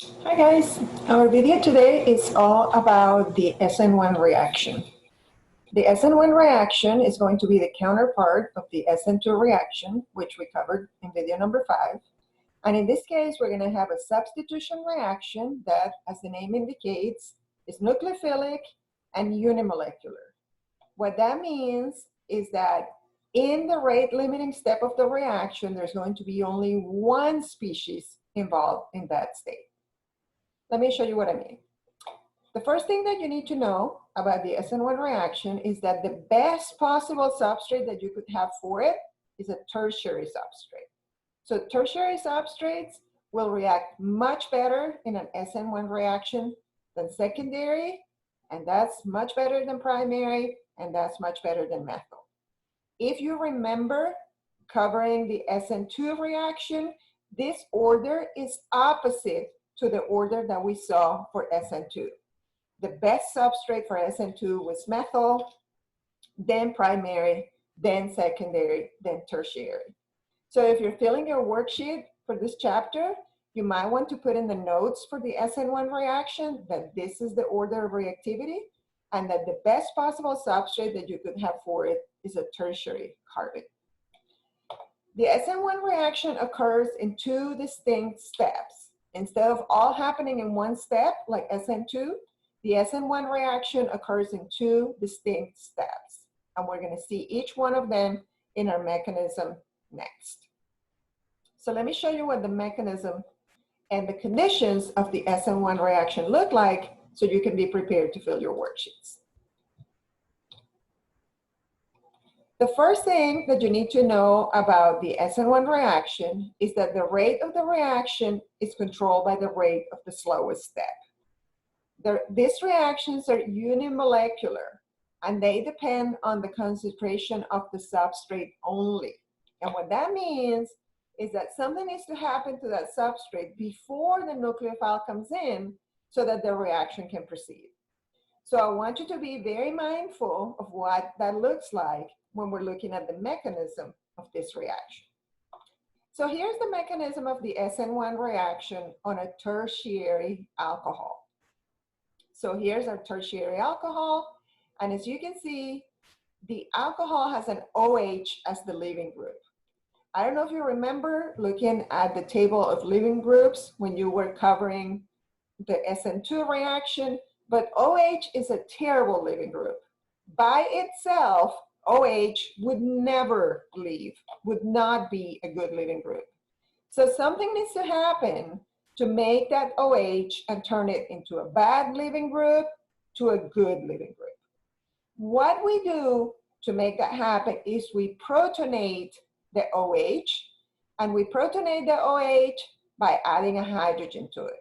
Hi guys, our video today is all about the Sn1 reaction. The Sn1 reaction is going to be the counterpart of the Sn2 reaction, which we covered in video number 5. And in this case, we're going to have a substitution reaction that, as the name indicates, is nucleophilic and unimolecular. What that means is that in the rate limiting step of the reaction, there's going to be only one species involved in that state. Let me show you what I mean. The first thing that you need to know about the Sn1 reaction is that the best possible substrate that you could have for it is a tertiary substrate. So tertiary substrates will react much better in an Sn1 reaction than secondary, and that's much better than primary, and that's much better than methyl. If you remember covering the Sn2 reaction, this order is opposite to the order that we saw for Sn2. The best substrate for Sn2 was methyl, then primary, then secondary, then tertiary. So if you're filling your worksheet for this chapter, you might want to put in the notes for the Sn1 reaction that this is the order of reactivity and that the best possible substrate that you could have for it is a tertiary carbon. The Sn1 reaction occurs in two distinct steps. Instead of all happening in one step, like Sn2, the Sn1 reaction occurs in two distinct steps. And we're going to see each one of them in our mechanism next. So let me show you what the mechanism and the conditions of the Sn1 reaction look like so you can be prepared to fill your worksheets. The first thing that you need to know about the Sn1 reaction is that the rate of the reaction is controlled by the rate of the slowest step. These reactions are unimolecular, and they depend on the concentration of the substrate only. And what that means is that something needs to happen to that substrate before the nucleophile comes in so that the reaction can proceed. So I want you to be very mindful of what that looks like when we're looking at the mechanism of this reaction. So here's the mechanism of the Sn1 reaction on a tertiary alcohol. So here's our tertiary alcohol, and as you can see, the alcohol has an OH as the leaving group. I don't know if you remember looking at the table of leaving groups when you were covering the Sn2 reaction, but OH is a terrible leaving group. By itself, OH would never leave, would not be a good leaving group. So something needs to happen to make that OH and turn it into a bad leaving group to a good leaving group. What we do to make that happen is we protonate the OH, and we protonate the OH by adding a hydrogen to it.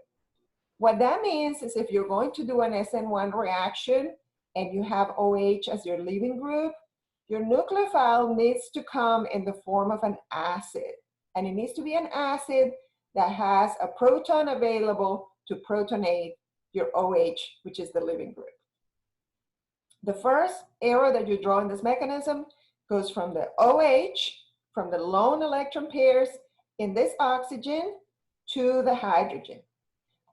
What that means is if you're going to do an Sn1 reaction and you have OH as your leaving group, your nucleophile needs to come in the form of an acid. And it needs to be an acid that has a proton available to protonate your OH, which is the leaving group. The first arrow that you draw in this mechanism goes from the OH, from the lone electron pairs in this oxygen to the hydrogen.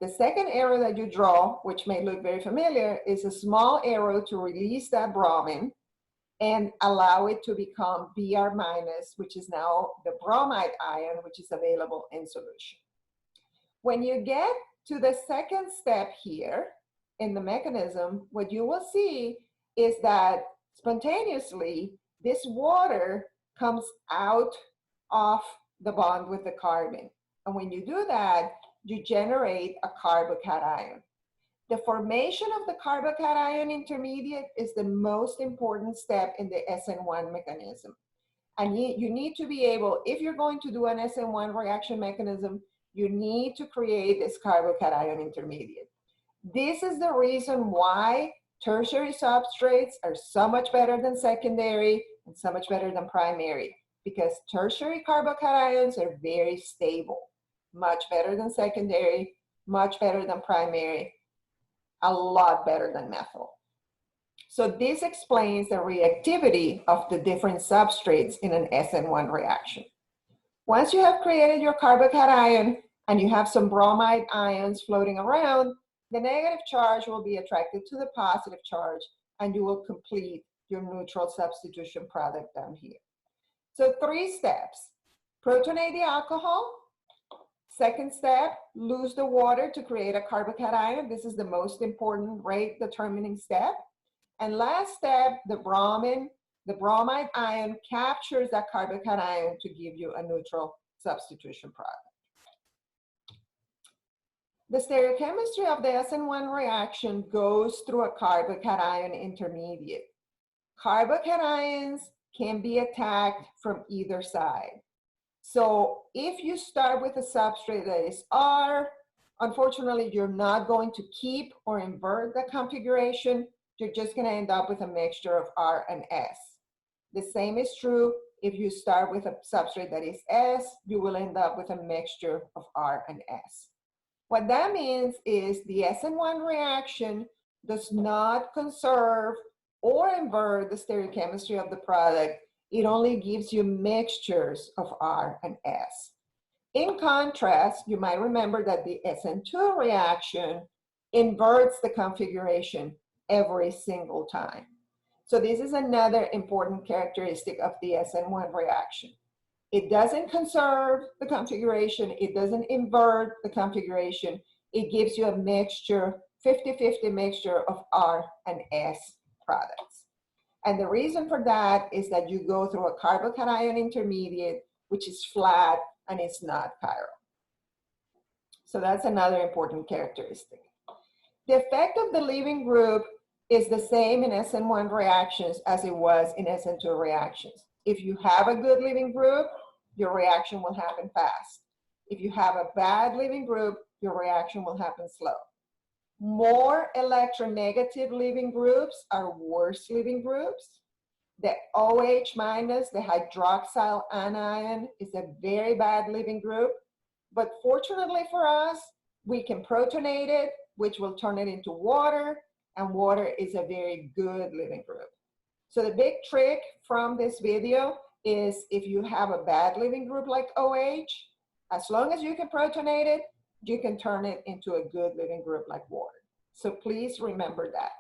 The second arrow that you draw, which may look very familiar, is a small arrow to release that bromine and allow it to become Br-, which is now the bromide ion, which is available in solution. When you get to the second step here in the mechanism, what you will see is that spontaneously, this water comes out of the bond with the carbon. And when you do that, you generate a carbocation. The formation of the carbocation intermediate is the most important step in the Sn1 mechanism. And you need to be able, if you're going to do an Sn1 reaction mechanism, you need to create this carbocation intermediate. This is the reason why tertiary substrates are so much better than secondary and so much better than primary, because tertiary carbocations are very stable, much better than secondary, much better than primary, a lot better than methyl. So this explains the reactivity of the different substrates in an Sn1 reaction. Once you have created your carbocation and you have some bromide ions floating around, the negative charge will be attracted to the positive charge, and you will complete your neutral substitution product down here. So 3 steps: protonate the alcohol. Second step, lose the water to create a carbocation. This is the most important rate determining step. And last step, the bromide ion captures that carbocation to give you a neutral substitution product. The stereochemistry of the Sn1 reaction goes through a carbocation intermediate. Carbocations can be attacked from either side. So if you start with a substrate that is R, unfortunately, you're not going to keep or invert the configuration. You're just going to end up with a mixture of R and S. The same is true if you start with a substrate that is S, you will end up with a mixture of R and S. What that means is the Sn1 reaction does not conserve or invert the stereochemistry of the product. It only gives you mixtures of R and S. In contrast, you might remember that the Sn2 reaction inverts the configuration every single time. So this is another important characteristic of the Sn1 reaction. It doesn't conserve the configuration. It doesn't invert the configuration. It gives you a mixture, 50-50 mixture of R and S products. And the reason for that is that you go through a carbocation intermediate, which is flat and it's not chiral. So that's another important characteristic. The effect of the leaving group is the same in Sn1 reactions as it was in Sn2 reactions. If you have a good leaving group, your reaction will happen fast. If you have a bad leaving group, your reaction will happen slow. More electronegative leaving groups are worse leaving groups. The OH minus, the hydroxyl anion, is a very bad leaving group. But fortunately for us, we can protonate it, which will turn it into water, and water is a very good leaving group. So the big trick from this video is if you have a bad leaving group like OH, as long as you can protonate it, you can turn it into a good leaving group like water. So please remember that.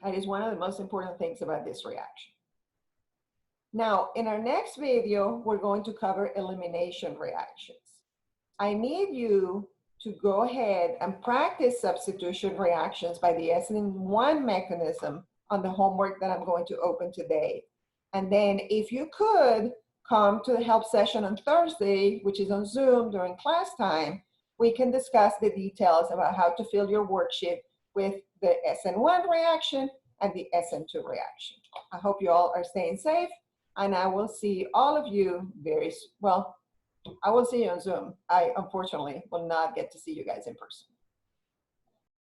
That is one of the most important things about this reaction. Now, in our next video, we're going to cover elimination reactions. I need you to go ahead and practice substitution reactions by the Sn1 mechanism on the homework that I'm going to open today. And then if you could come to the help session on Thursday, which is on Zoom during class time, we can discuss the details about how to fill your worksheet with the Sn1 reaction and the Sn2 reaction. I hope you all are staying safe, and I will see all of you I will see you on Zoom. I unfortunately will not get to see you guys in person.